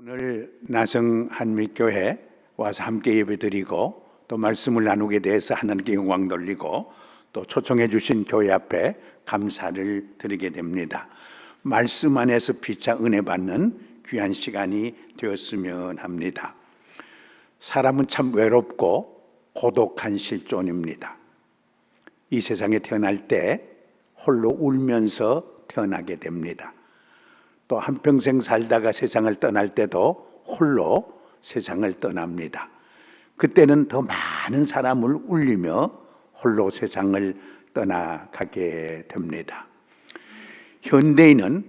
오늘 나성 한미교회 와서 함께 예배드리고 또 말씀을 나누게 돼서 하나님께 영광 돌리고 또 초청해 주신 교회 앞에 감사를 드리게 됩니다. 말씀 안에서 피차 은혜 받는 귀한 시간이 되었으면 합니다. 사람은 참 외롭고 고독한 실존입니다. 이 세상에 태어날 때 홀로 울면서 태어나게 됩니다. 또 한평생 살다가 세상을 떠날 때도 홀로 세상을 떠납니다. 그때는 더 많은 사람을 울리며 홀로 세상을 떠나가게 됩니다. 현대인은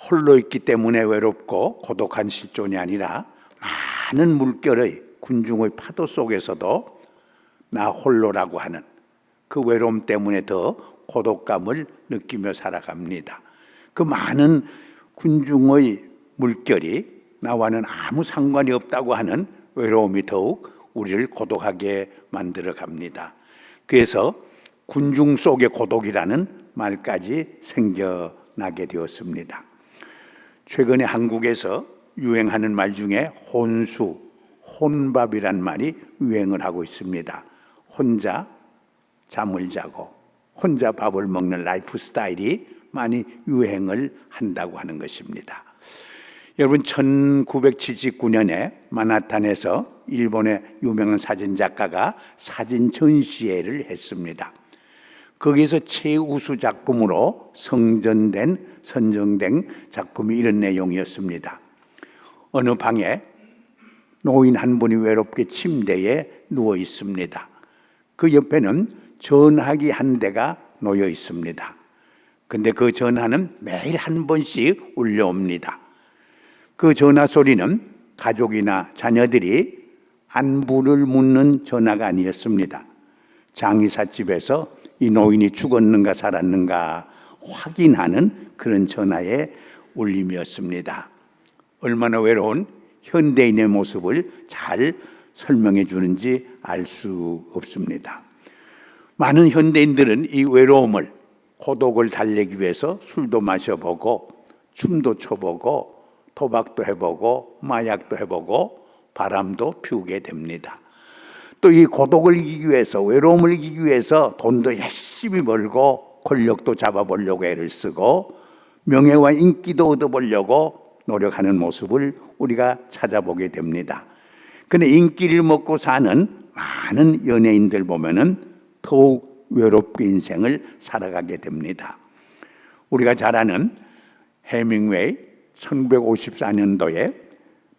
홀로 있기 때문에 외롭고 고독한 실존이 아니라 많은 물결의 군중의 파도 속에서도 나 홀로라고 하는 그 외로움 때문에 더 고독감을 느끼며 살아갑니다. 그 많은 군중의 물결이 나와는 아무 상관이 없다고 하는 외로움이 더욱 우리를 고독하게 만들어 갑니다. 그래서 군중 속의 고독이라는 말까지 생겨나게 되었습니다. 최근에 한국에서 유행하는 말 중에 혼수, 혼밥이란 말이 유행을 하고 있습니다. 혼자 잠을 자고 혼자 밥을 먹는 라이프 스타일이 많이 유행을 한다고 하는 것입니다. 여러분 1979년에 만하탄에서 일본의 유명한 사진작가가 사진 전시회를 했습니다. 거기에서 최우수 작품으로 선정된 작품이 이런 내용이었습니다. 어느 방에 노인 한 분이 외롭게 침대에 누워 있습니다. 그 옆에는 전화기 한 대가 놓여 있습니다. 근데 그 전화는 매일 한 번씩 울려옵니다. 그 전화 소리는 가족이나 자녀들이 안부를 묻는 전화가 아니었습니다. 장의사 집에서 이 노인이 죽었는가 살았는가 확인하는 그런 전화의 울림이었습니다. 얼마나 외로운 현대인의 모습을 잘 설명해 주는지 알 수 없습니다. 많은 현대인들은 이 외로움을 고독을 달래기 위해서 술도 마셔보고 춤도 춰보고 도박도 해보고 마약도 해보고 바람도 피우게 됩니다. 또 이 고독을 이기기 위해서 외로움을 이기기 위해서 돈도 열심히 벌고 권력도 잡아보려고 애를 쓰고 명예와 인기도 얻어보려고 노력하는 모습을 우리가 찾아보게 됩니다. 근데 인기를 먹고 사는 많은 연예인들 보면은 더욱 외롭게 인생을 살아가게 됩니다. 우리가 잘 아는 해밍웨이 1954년도에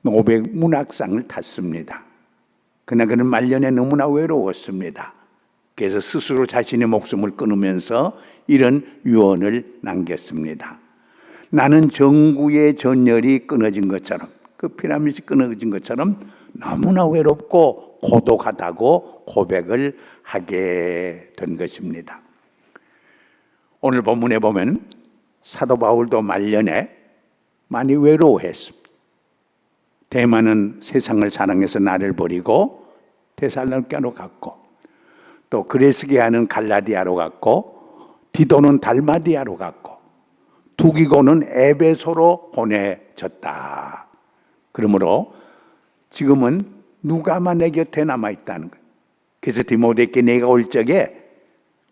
노벨 문학상을 탔습니다. 그러나 그는 말년에 너무나 외로웠습니다. 그래서 스스로 자신의 목숨을 끊으면서 이런 유언을 남겼습니다. 나는 정구의 전열이 끊어진 것처럼, 그 피라미드 끊어진 것처럼 너무나 외롭고 고독하다고 고백을 하게 된 것입니다. 오늘 본문에 보면 사도 바울도 말년에 많이 외로워했습니다. 대만은 세상을 사랑해서 나를 버리고 데살로니가로 갔고 또 그레스게아는 갈라디아로 갔고 디도는 달마디아로 갔고 두기고는 에베소로 보내졌다. 그러므로 지금은 누가만 내 곁에 남아있다는 거예요. 그래서 디모데께 내가 올 적에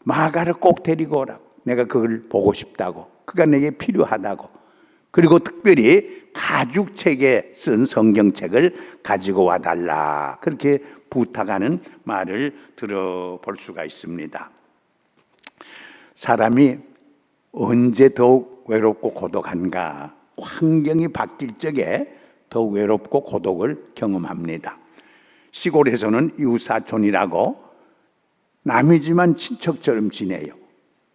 마가를 꼭 데리고 오라고. 내가 그걸 보고 싶다고. 그가 내게 필요하다고. 그리고 특별히 가죽책에 쓴 성경책을 가지고 와달라. 그렇게 부탁하는 말을 들어볼 수가 있습니다. 사람이 언제 더욱 외롭고 고독한가? 환경이 바뀔 적에 더 외롭고 고독을 경험합니다. 시골에서는 이웃사촌이라고 남이지만 친척처럼 지내요.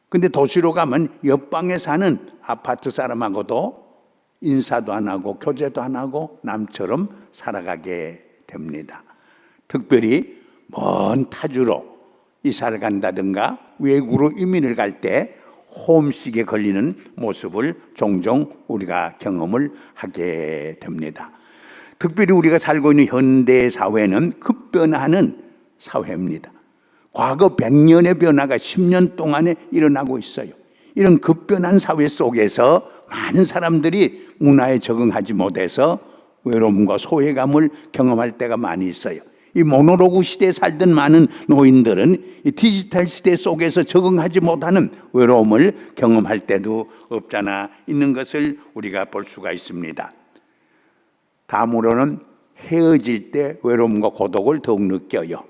근데 도시로 가면 옆방에 사는 아파트 사람하고도 인사도 안 하고 교제도 안 하고 남처럼 살아가게 됩니다. 특별히 먼 타주로 이사를 간다든가 외국으로 이민을 갈 때 홈식에 걸리는 모습을 종종 우리가 경험을 하게 됩니다. 특별히 우리가 살고 있는 현대 사회는 급변하는 사회입니다. 과거 100년의 변화가 10년 동안에 일어나고 있어요. 이런 급변한 사회 속에서 많은 사람들이 문화에 적응하지 못해서 외로움과 소외감을 경험할 때가 많이 있어요. 이 모노로그 시대에 살던 많은 노인들은 이 디지털 시대 속에서 적응하지 못하는 외로움을 경험할 때도 없잖아 있는 것을 우리가 볼 수가 있습니다. 다음으로는 헤어질 때 외로움과 고독을 더욱 느껴요.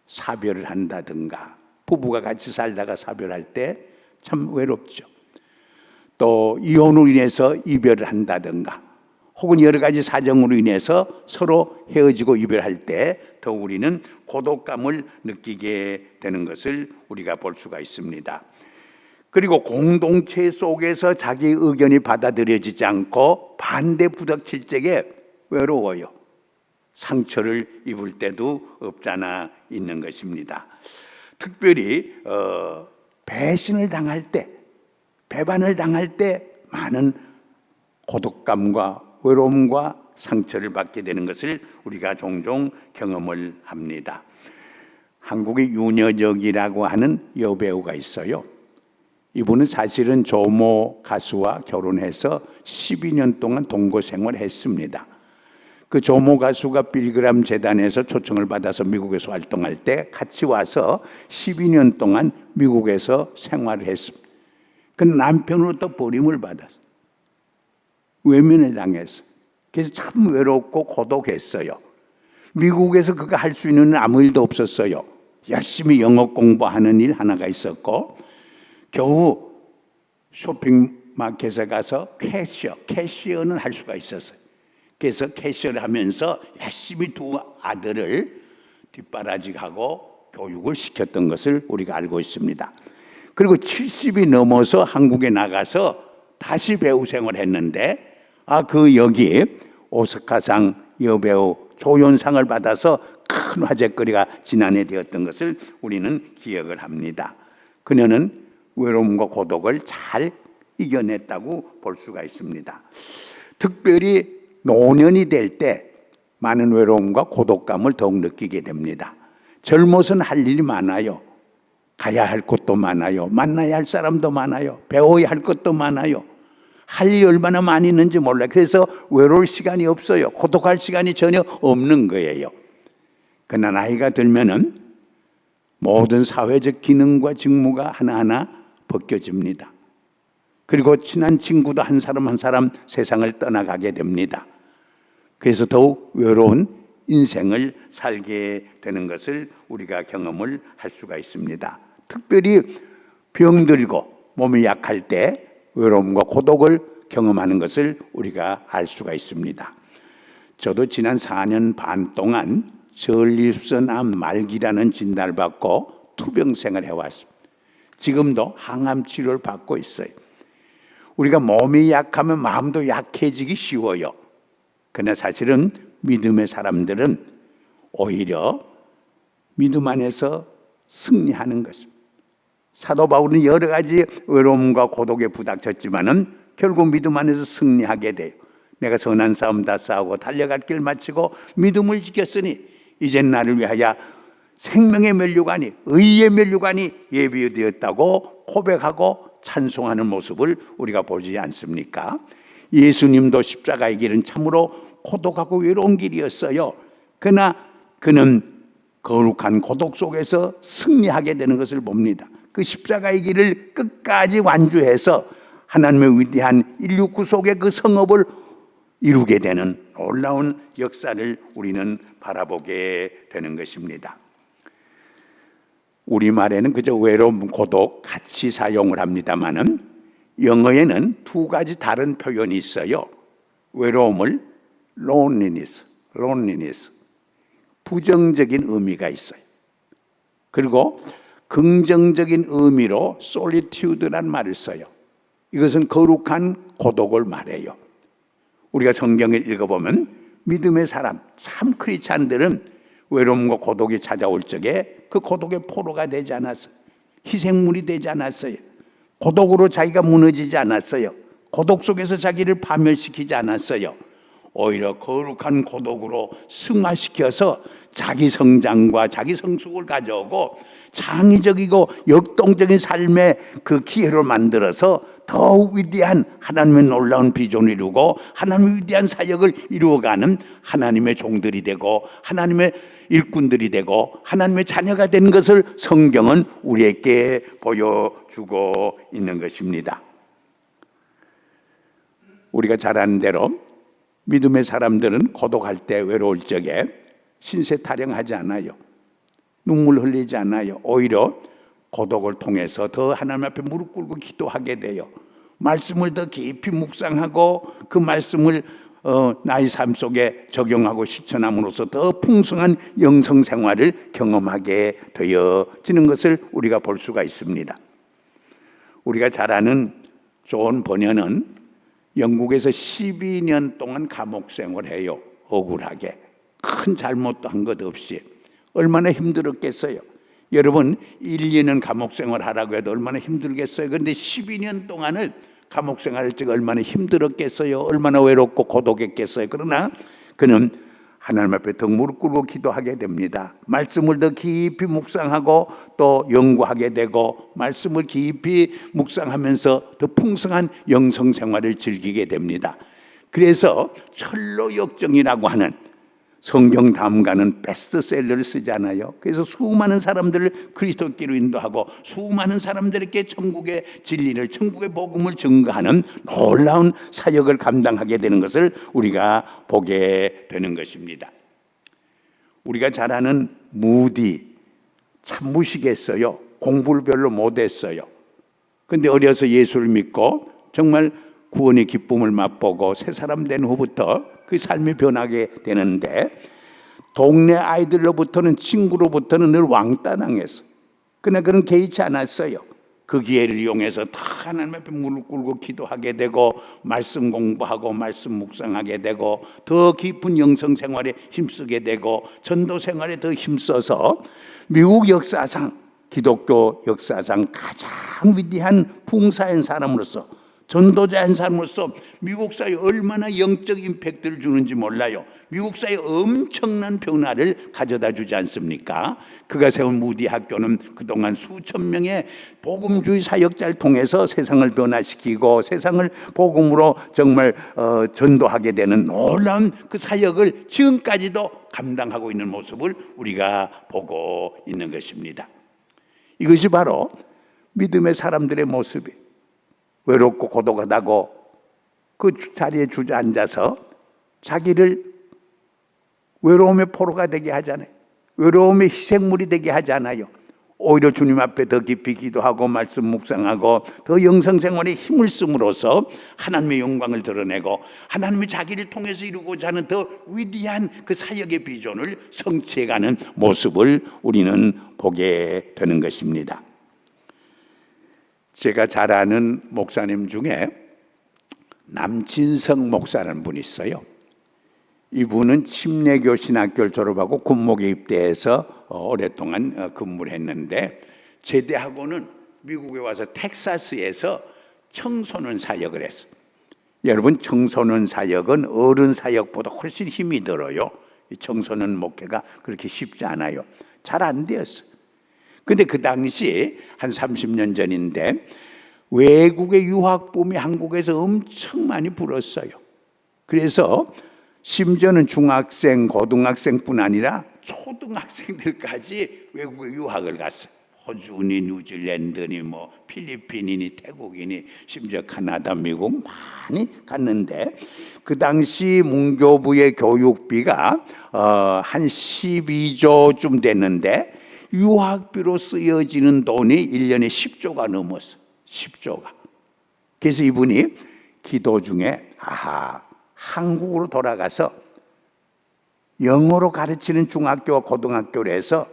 사별을 한다든가 부부가 같이 살다가 사별할 때 참 외롭죠. 또 이혼으로 인해서 이별을 한다든가 혹은 여러 가지 사정으로 인해서 서로 헤어지고 이별할 때 더 우리는 고독감을 느끼게 되는 것을 우리가 볼 수가 있습니다. 그리고 공동체 속에서 자기 의견이 받아들여지지 않고 반대 부닥칠 적에 외로워요. 상처를 입을 때도 없잖아 있는 것입니다. 특별히 배신을 당할 때, 배반을 당할 때 많은 고독감과 외로움과 상처를 받게 되는 것을 우리가 종종 경험을 합니다. 한국의 윤여정이라고 하는 여배우가 있어요. 이분은 사실은 조모 가수와 결혼해서 12년 동안 동거 생활을 했습니다. 그 조모 가수가 빌그람 재단에서 초청을 받아서 미국에서 활동할 때 같이 와서 12년 동안 미국에서 생활을 했습니다. 그 남편으로부터 버림을 받았어요. 외면을 당했어요. 그래서 참 외롭고 고독했어요. 미국에서 그가 할 수 있는 아무 일도 없었어요. 열심히 영어 공부하는 일 하나가 있었고 겨우 쇼핑마켓에 가서 캐시어는 할 수가 있었어요. 그래서 캐시어를 하면서 열심히 두 아들을 뒷바라지하고 교육을 시켰던 것을 우리가 알고 있습니다. 그리고 70이 넘어서 한국에 나가서 다시 배우 생활을 했는데 그 여기 오스카상 여배우 조연상을 받아서 큰 화제거리가 지난해 되었던 것을 우리는 기억을 합니다. 그녀는 외로움과 고독을 잘 이겨냈다고 볼 수가 있습니다. 특별히 노년이 될 때 많은 외로움과 고독감을 더욱 느끼게 됩니다. 젊어서는 할 일이 많아요. 가야 할 곳도 많아요. 만나야 할 사람도 많아요. 배워야 할 것도 많아요. 할 일이 얼마나 많이 있는지 몰라요. 그래서 외로울 시간이 없어요. 고독할 시간이 전혀 없는 거예요. 그러나 나이가 들면은 모든 사회적 기능과 직무가 하나하나 벗겨집니다. 그리고 친한 친구도 한 사람 한 사람 세상을 떠나가게 됩니다. 그래서 더욱 외로운 인생을 살게 되는 것을 우리가 경험을 할 수가 있습니다. 특별히 병들고 몸이 약할 때 외로움과 고독을 경험하는 것을 우리가 알 수가 있습니다. 저도 지난 4년 반 동안 전립선암 말기라는 진단을 받고 투병생을 해왔습니다. 지금도 항암 치료를 받고 있어요. 우리가 몸이 약하면 마음도 약해지기 쉬워요. 그러나 사실은 믿음의 사람들은 오히려 믿음 안에서 승리하는 것입니다. 사도 바울은 여러 가지 외로움과 고독에 부닥쳤지만은 결국 믿음 안에서 승리하게 돼요. 내가 선한 싸움 다 싸우고 달려갈 길 마치고 믿음을 지켰으니 이젠 나를 위하여 생명의 면류관이 의의 면류관이 예비되었다고 고백하고 찬송하는 모습을 우리가 보지 않습니까? 예수님도 십자가의 길은 참으로 고독하고 외로운 길이었어요. 그러나 그는 거룩한 고독 속에서 승리하게 되는 것을 봅니다. 그 십자가의 길을 끝까지 완주해서 하나님의 위대한 인류 구속의 그 성업을 이루게 되는 놀라운 역사를 우리는 바라보게 되는 것입니다. 우리말에는 그저 외로움, 고독 같이 사용을 합니다만은 영어에는 두 가지 다른 표현이 있어요. 외로움을 loneliness, 부정적인 의미가 있어요. 그리고 긍정적인 의미로 solitude라는 말을 써요. 이것은 거룩한 고독을 말해요. 우리가 성경을 읽어보면 믿음의 사람, 참 크리스찬들은 외로움과 고독이 찾아올 적에 그 고독의 포로가 되지 않았어요. 희생물이 되지 않았어요. 고독으로 자기가 무너지지 않았어요. 고독 속에서 자기를 파멸시키지 않았어요. 오히려 거룩한 고독으로 승화시켜서 자기 성장과 자기 성숙을 가져오고 창의적이고 역동적인 삶의 그 기회를 만들어서 더 위대한 하나님의 놀라운 비전을 이루고 하나님의 위대한 사역을 이루어가는 하나님의 종들이 되고 하나님의 일꾼들이 되고 하나님의 자녀가 되는 것을 성경은 우리에게 보여주고 있는 것입니다. 우리가 잘 아는 대로 믿음의 사람들은 고독할 때, 외로울 적에 신세 타령하지 않아요. 눈물 흘리지 않아요. 오히려 고독을 통해서 더 하나님 앞에 무릎 꿇고 기도하게 돼요. 말씀을 더 깊이 묵상하고 그 말씀을 나의 삶 속에 적용하고 실천함으로써 더 풍성한 영성 생활을 경험하게 되어지는 것을 우리가 볼 수가 있습니다. 우리가 잘 아는 존 버녀는 영국에서 12년 동안 감옥 생활해요. 억울하게. 큰 잘못도 한 것 없이. 얼마나 힘들었겠어요. 여러분 1, 2년 감옥 생활하라고 해도 얼마나 힘들겠어요. 그런데 12년 동안을 감옥 생활할 때 얼마나 힘들었겠어요. 얼마나 외롭고 고독했겠어요. 그러나 그는 하나님 앞에 더 무릎 꿇고 기도하게 됩니다. 말씀을 더 깊이 묵상하고 또 연구하게 되고 말씀을 깊이 묵상하면서 더 풍성한 영성 생활을 즐기게 됩니다. 그래서 철로 역정이라고 하는 성경 다음가는 베스트셀러를 쓰잖아요. 그래서 수많은 사람들을 그리스도께로 인도하고 수많은 사람들에게 천국의 진리를, 천국의 복음을 증거하는 놀라운 사역을 감당하게 되는 것을 우리가 보게 되는 것입니다. 우리가 잘 아는 무디, 참 무식했어요. 공부를 별로 못했어요. 그런데 어려서 예수를 믿고 정말 구원의 기쁨을 맛보고 새 사람 된 후부터 그 삶이 변하게 되는데 동네 아이들로부터는, 친구로부터는 늘 왕따당했어요. 그러나 그는 개의치 않았어요. 그 기회를 이용해서 다 하나님 앞에 무릎 꿇고 기도하게 되고 말씀 공부하고 말씀 묵상하게 되고 더 깊은 영성 생활에 힘쓰게 되고 전도 생활에 더 힘써서 미국 역사상, 기독교 역사상 가장 위대한 풍사인 사람으로서, 전도자인 사람으로서 미국 사회에 얼마나 영적 임팩트를 주는지 몰라요. 미국 사회에 엄청난 변화를 가져다 주지 않습니까? 그가 세운 무디 학교는 그동안 수천 명의 복음주의 사역자를 통해서 세상을 변화시키고 세상을 복음으로 정말 전도하게 되는 놀라운 그 사역을 지금까지도 감당하고 있는 모습을 우리가 보고 있는 것입니다. 이것이 바로 믿음의 사람들의 모습이, 외롭고 고독하다고 그 자리에 주저앉아서 자기를 외로움의 포로가 되게 하잖아요. 외로움의 희생물이 되게 하지 않아요. 오히려 주님 앞에 더 깊이 기도하고 말씀 묵상하고 더 영성생활에 힘을 쓰므로써 하나님의 영광을 드러내고 하나님의 자기를 통해서 이루고자 하는 더 위대한 그 사역의 비전을 성취해가는 모습을 우리는 보게 되는 것입니다. 제가 잘 아는 목사님 중에 남진성 목사라는 분이 있어요. 이분은 침례교 신학교를 졸업하고 군목에 입대해서 오랫동안 근무를 했는데 제대하고는 미국에 와서 텍사스에서 청소년 사역을 했어요. 여러분, 청소년 사역은 어른 사역보다 훨씬 힘이 들어요. 이 청소년 목회가 그렇게 쉽지 않아요. 잘 안 되었어요. 근데 그 당시 한 30년 전인데 외국의 유학붐이 한국에서 엄청 많이 불었어요. 그래서 심지어는 중학생, 고등학생뿐 아니라 초등학생들까지 외국에 유학을 갔어요. 호주니, 뉴질랜드니, 필리핀이니, 태국이니, 심지어 카나다, 미국 많이 갔는데 그 당시 문교부의 교육비가 한 12조쯤 됐는데 유학비로 쓰여지는 돈이 1년에 10조가 넘었어요. 10조가. 그래서 이분이 기도 중에 한국으로 돌아가서 영어로 가르치는 중학교와 고등학교를 해서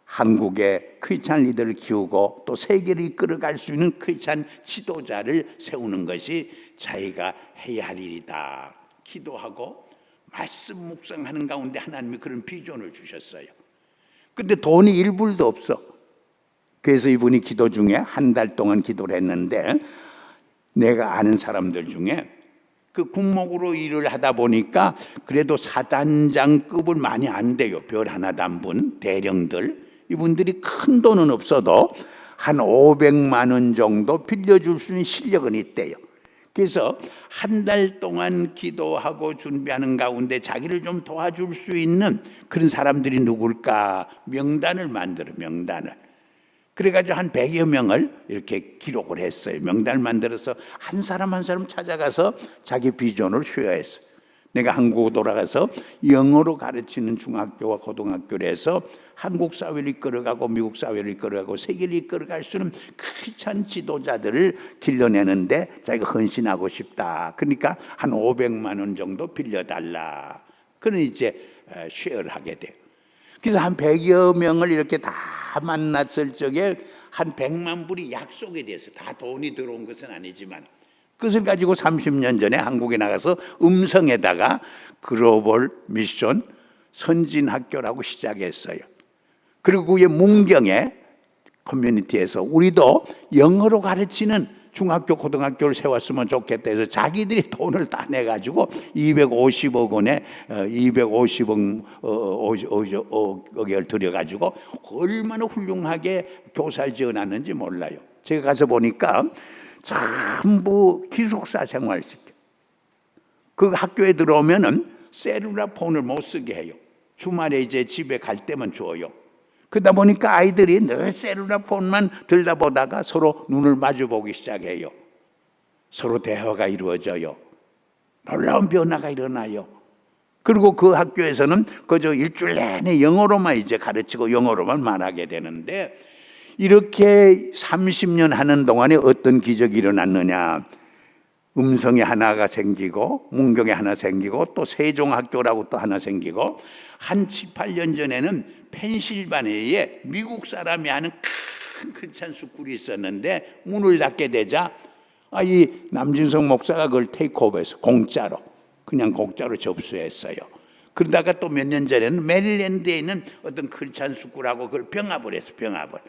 한국의 크리스찬 리더를 키우고 또 세계를 이끌어갈 수 있는 크리스찬 지도자를 세우는 것이 자기가 해야 할 일이다. 기도하고 말씀 묵상하는 가운데 하나님이 그런 비전을 주셨어요. 근데 돈이 1불도 없어. 그래서 이분이 기도 중에 한 달 동안 기도를 했는데 내가 아는 사람들 중에 그 군목으로 일을 하다 보니까 그래도 사단장급은 많이 안 돼요. 별 하나 단 분, 대령들. 이분들이 큰 돈은 없어도 한 500만 원 정도 빌려줄 수 있는 실력은 있대요. 그래서 한 달 동안 기도하고 준비하는 가운데 자기를 좀 도와줄 수 있는 그런 사람들이 누굴까 명단을 만들어, 명단을. 그래가지고 한 100여 명을 이렇게 기록을 했어요. 명단을 만들어서 한 사람 한 사람 찾아가서 자기 비전을 쉐어했어요. 내가 한국 돌아가서 영어로 가르치는 중학교와 고등학교를 해서 한국 사회를 이끌어가고 미국 사회를 이끌어가고 세계를 이끌어갈 수 있는 크리스찬 지도자들을 길러내는데 자기가 헌신하고 싶다. 그러니까 한 500만 원 정도 빌려달라. 그런 이제 쉐어를 하게 돼요. 그래서 한 100여 명을 이렇게 다 만났을 적에 한 100만 불이 약속에 대해서 다 돈이 들어온 것은 아니지만 그것을 가지고 30년 전에 한국에 나가서 음성에다가 글로벌 미션 선진학교라고 시작했어요. 그리고 그게 문경에 커뮤니티에서 우리도 영어로 가르치는 중학교 고등학교를 세웠으면 좋겠다 해서 자기들이 돈을 다 내가지고 250억 원에 250억을 들여가지고 얼마나 훌륭하게 교사를 지어놨는지 몰라요. 제가 가서 보니까 전부 기숙사 생활시켜. 그 학교에 들어오면은 셀룰라 폰을 못 쓰게 해요. 주말에 이제 집에 갈 때만 줘요. 그러다 보니까 아이들이 늘 셀룰라 폰만 들다보다가 서로 눈을 마주보기 시작해요. 서로 대화가 이루어져요. 놀라운 변화가 일어나요. 그리고 그 학교에서는 그저 일주일 내내 영어로만 이제 가르치고 영어로만 말하게 되는데 이렇게 30년 하는 동안에 어떤 기적이 일어났느냐. 음성에 하나가 생기고 문경에 하나 생기고 또 세종학교라고 또 하나 생기고 한 7, 8년 전에는 펜실바니아에 미국 사람이 하는 큰 크리스찬 스쿨이 있었는데 문을 닫게 되자 이 남진석 목사가 그걸 테이크오버해서 공짜로 그냥 공짜로 접수했어요. 그러다가 또 몇 년 전에는 메릴랜드에 있는 어떤 크리스찬 스쿨하고 그걸 병합을 했어. 병합을.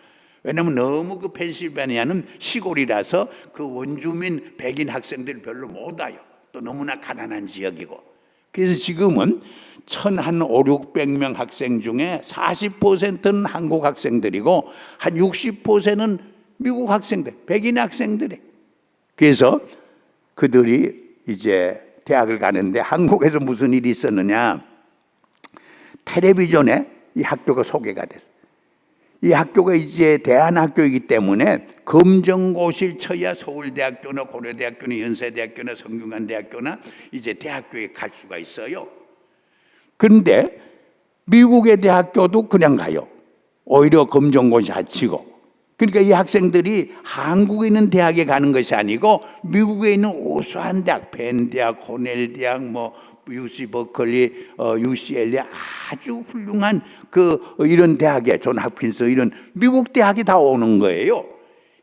왜냐하면 너무 그 펜실바니아는 시골이라서 그 원주민 백인 학생들이 별로 못 와요. 또 너무나 가난한 지역이고. 그래서 지금은 한 5, 600명 학생 중에 40%는 한국 학생들이고 한 60%는 미국 학생들, 백인 학생들이. 그래서 그들이 이제 대학을 가는데 한국에서 무슨 일이 있었느냐. 텔레비전에 이 학교가 소개가 됐어요. 이 학교가 이제 대안학교이기 때문에 검정고시를 쳐야 서울대학교나 고려대학교나 연세대학교나 성균관대학교나 이제 대학교에 갈 수가 있어요. 그런데 미국의 대학교도 그냥 가요. 오히려 검정고시 안 치고. 그러니까 이 학생들이 한국에 있는 대학에 가는 것이 아니고 미국에 있는 우수한 대학, 펜 대학, 코넬 대학, UC 버클리, UCLA 아주 훌륭한 이런 대학에 존 홉킨스 이런 미국 대학이 다 오는 거예요.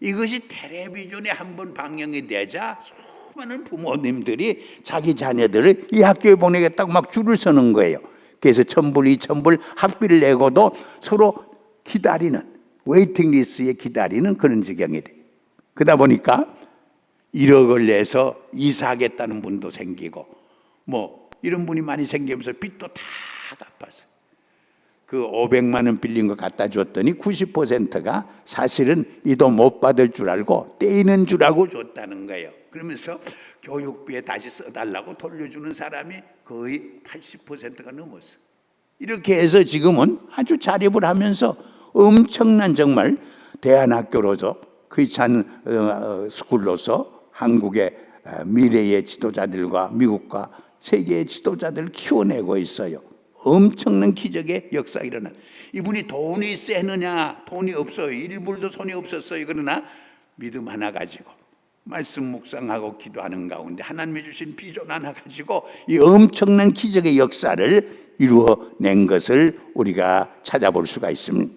이것이 텔레비전에 한번 방영이 되자 수많은 부모님들이 자기 자녀들을 이 학교에 보내겠다고 막 줄을 서는 거예요. 그래서 1,000불, 2,000불 학비를 내고도 서로 기다리는 웨이팅 리스트에 기다리는 그런 지경이 돼. 그러다 보니까 1억을 내서 이사하겠다는 분도 생기고 이런 분이 많이 생기면서 빚도 다 갚았어요. 그 500만 원 빌린 거 갖다 줬더니 90%가 사실은 이 돈 못 받을 줄 알고 떼이는 줄 알고 줬다는 거예요. 그러면서 교육비에 다시 써달라고 돌려주는 사람이 거의 80%가 넘었어요. 이렇게 해서 지금은 아주 자립을 하면서 엄청난 정말 대안학교로서 크리스찬 스쿨로서 한국의 미래의 지도자들과 미국과 세계의 지도자들을 키워내고 있어요. 엄청난 기적의 역사가 일어나. 이분이 돈이 세느냐? 돈이 없어요. 1불도 손이 없었어요. 그러나 믿음 하나 가지고 말씀 묵상하고 기도하는 가운데 하나님이 주신 비전 하나 가지고 이 엄청난 기적의 역사를 이루어낸 것을 우리가 찾아볼 수가 있습니다.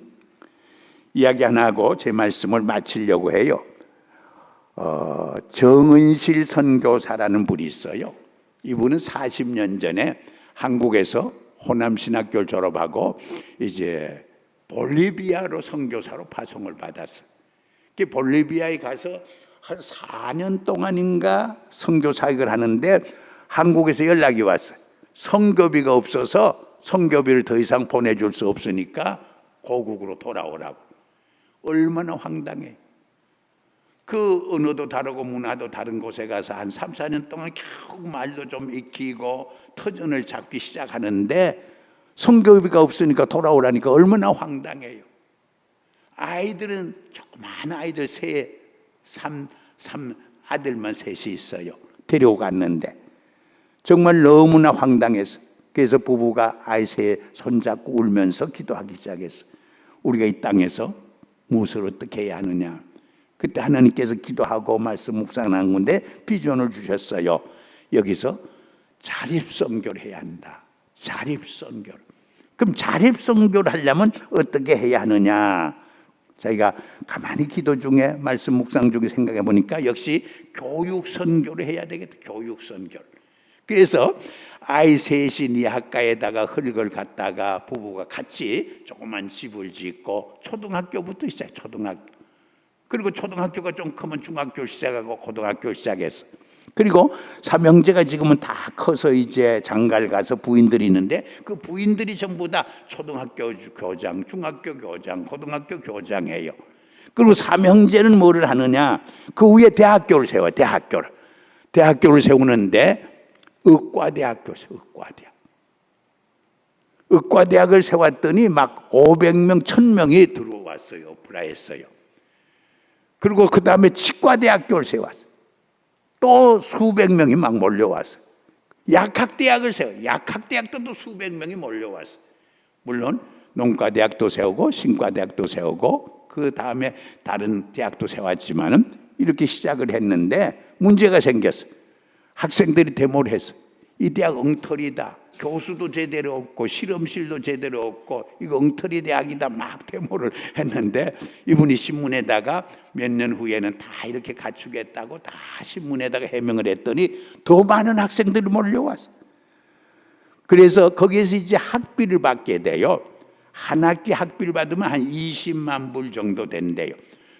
이야기 하나 하고 제 말씀을 마치려고 해요. 정은실 선교사라는 분이 있어요. 이분은 40년 전에 한국에서 호남신학교를 졸업하고 이제 볼리비아로 선교사로 파송을 받았어요. 그 볼리비아에 가서 한 4년 동안인가 선교 사역을 하는데 한국에서 연락이 왔어요. 선교비가 없어서 선교비를 더 이상 보내줄 수 없으니까 고국으로 돌아오라고. 얼마나 황당해. 그 언어도 다르고 문화도 다른 곳에 가서 한 3, 4년 동안 겨우 말도 좀 익히고 터전을 잡기 시작하는데 성교비가 없으니까 돌아오라니까 얼마나 황당해요. 아이들은 조그마한 아이들 삼 아들만 셋이 있어요. 데려갔는데 정말 너무나 황당해서 그래서 부부가 아이 셋 손잡고 울면서 기도하기 시작했어. 우리가 이 땅에서 무엇을 어떻게 해야 하느냐. 그때 하나님께서 기도하고 말씀 묵상한 건데 비전을 주셨어요. 여기서 자립선교를 해야 한다. 자립선교. 그럼 자립선교를 하려면 어떻게 해야 하느냐. 저희가 가만히 기도 중에 말씀 묵상 중에 생각해 보니까 역시 교육선교를 해야 되겠다. 교육선교. 그래서 아이 셋이 니학가에다가 흙을 갖다가 부부가 같이 조그만 집을 짓고 초등학교부터 시작. 초등학교. 그리고 초등학교가 좀 크면 중학교를 시작하고 고등학교를 시작했어. 그리고 삼형제가 지금은 다 커서 이제 장가를 가서 부인들이 있는데 그 부인들이 전부 다 초등학교 교장, 중학교 교장, 고등학교 교장이에요. 그리고 삼형제는 뭐를 하느냐? 그 위에 대학교를 세워요. 대학교를 세우는데 의과대학교, 의과대학을 세웠더니 막 500명, 1000명이 들어왔어요. 오프라했어요. 그리고 그 다음에 치과대학교를 세웠어요. 또 수백 명이 막 몰려왔어요. 약학대학을 세워요. 약학대학도 또 수백 명이 몰려왔어요. 물론 농과대학도 세우고 신과대학도 세우고 그 다음에 다른 대학도 세웠지만은 이렇게 시작을 했는데 문제가 생겼어요. 학생들이 데모를 했어요. 이 대학 엉터리다. 교수도 제대로 없고 실험실도 제대로 없고 이거 엉터리 대학이다 막 데모를 했는데 이분이 신문에다가 몇 년 후에는 다 이렇게 갖추겠다고 다 신문에다가 해명을 했더니 더 많은 학생들이 몰려왔어요. 그래서 거기에서 이제 학비를 받게 돼요. 한 학기 학비를 받으면 한 20만 불 정도 된대요.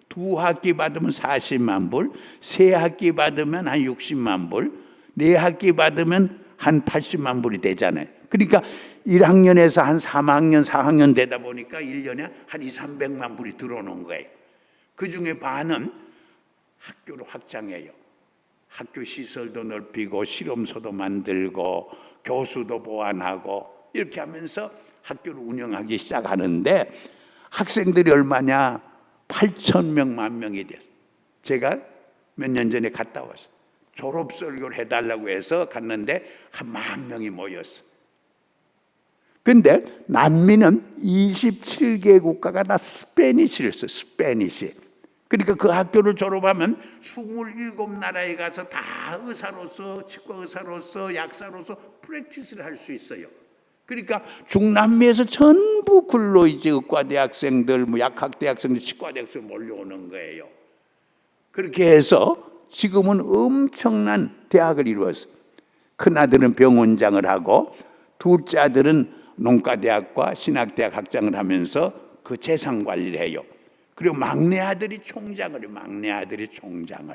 두 학기 받으면 40만 불, 세 학기 받으면 한 60만 불, 네 학기 받으면 한 80만 불이 되잖아요. 그러니까 1학년에서 한 3학년, 4학년 되다 보니까 1년에 한 2, 300만 불이 들어오는 거예요. 그 중에 반은 학교를 확장해요. 학교 시설도 넓히고 실험소도 만들고 교수도 보완하고 이렇게 하면서 학교를 운영하기 시작하는데 학생들이 얼마냐? 8,000명, 10,000명이 됐어요. 제가 몇 년 전에 갔다 왔어요. 졸업설교를 해달라고 해서 갔는데 한 10,000명이 모였어. 근데 난민은 27개 국가가 다 스페니쉬를 써요. 스페니쉬. 그러니까 그 학교를 졸업하면 27나라에 가서 다 의사로서, 치과 의사로서, 약사로서 프랙티스를 할 수 있어요. 그러니까 중남미에서 전부 글로 이제 의과대학생들, 뭐 약학대학생들, 치과대학생 몰려오는 거예요. 그렇게 해서 지금은 엄청난 대학을 이루었어요. 큰아들은 병원장을 하고 둘째 아들은 농과대학과 신학대학 학장을 하면서 그 재산 관리를 해요. 그리고 막내 아들이 총장을 해요. 막내 아들이 총장을.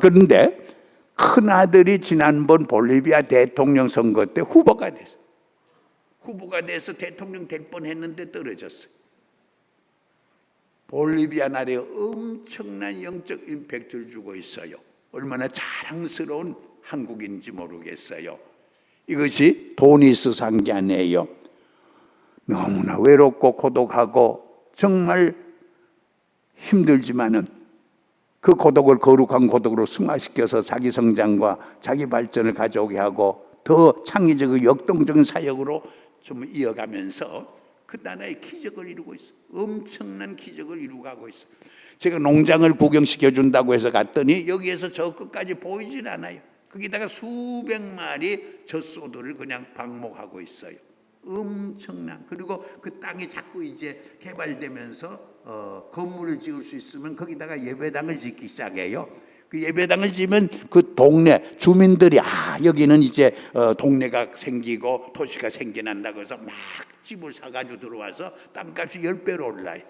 그런데 큰아들이 지난번 볼리비아 대통령 선거 때 후보가 됐어요. 후보가 돼서 대통령 될 뻔했는데 떨어졌어요. 볼리비아 나라에 엄청난 영적 임팩트를 주고 있어요. 얼마나 자랑스러운 한국인지 모르겠어요. 이것이 돈이 있어서 한 게 아니에요. 너무나 외롭고 고독하고 정말 힘들지만은 그 고독을 거룩한 고독으로 승화시켜서 자기 성장과 자기 발전을 가져오게 하고 더 창의적이고 역동적인 사역으로 좀 이어가면서 그 나라의 기적을 이루고 있어. 엄청난 기적을 이루고 있어. 제가 농장을 구경시켜 준다고 해서 갔더니 여기에서 저 끝까지 보이질 않아요. 거기다가 수백 마리 젖소들을 그냥 방목하고 있어요. 엄청난. 그리고 그 땅이 자꾸 이제 개발되면서 건물을 지을 수 있으면 거기다가 예배당을 짓기 시작해요. 그 예배당을 지으면 그 동네 주민들이 여기는 이제 동네가 생기고 도시가 생겨난다고 해서 막 집을 사가지고 들어와서 땅값이 10배로 올라요.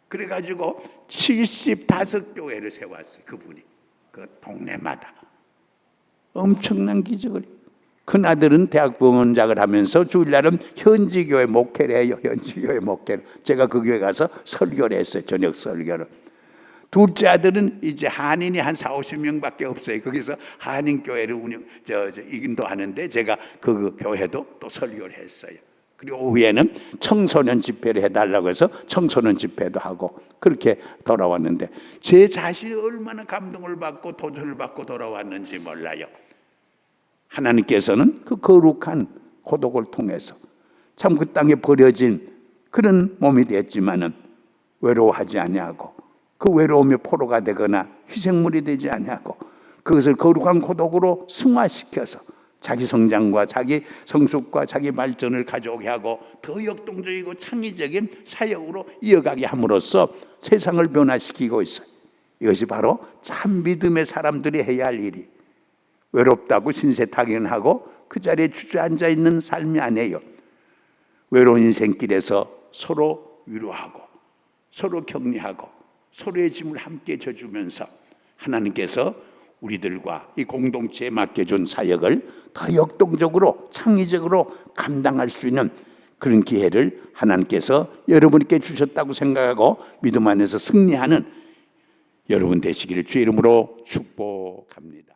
그래가지고 75교회를 세웠어요. 그분이 그 동네마다. 엄청난 기적을. 큰아들은 대학병원장을 하면서 주일날은 현지교회 목회를 해요. 현지교회 목회를. 제가 그 교회 가서 설교를 했어요. 저녁 설교를. 둘째 아들은 이제 한인이 한 4, 50명밖에 없어요. 거기서 한인 교회를 인도하는데 제가 그 교회도 또 설교를 했어요. 그리고 오후에는 청소년 집회를 해달라고 해서 청소년 집회도 하고 그렇게 돌아왔는데 제 자신이 얼마나 감동을 받고 도전을 받고 돌아왔는지 몰라요. 하나님께서는 그 거룩한 고독을 통해서 참 그 땅에 버려진 그런 몸이 됐지만은 외로워하지 아니하고 그 외로움이 포로가 되거나 희생물이 되지 아니하고 그것을 거룩한 고독으로 승화시켜서 자기 성장과 자기 성숙과 자기 발전을 가져오게 하고 더 역동적이고 창의적인 사역으로 이어가게 함으로써 세상을 변화시키고 있어요. 이것이 바로 참 믿음의 사람들이 해야 할 일이 외롭다고 신세타결하고 그 자리에 주저앉아 있는 삶이 아니에요. 외로운 인생길에서 서로 위로하고 서로 격려하고 서로의 짐을 함께 져주면서 하나님께서 우리들과 이 공동체에 맡겨준 사역을 더 역동적으로 창의적으로 감당할 수 있는 그런 기회를 하나님께서 여러분께 주셨다고 생각하고 믿음 안에서 승리하는 여러분 되시기를 주의 이름으로 축복합니다.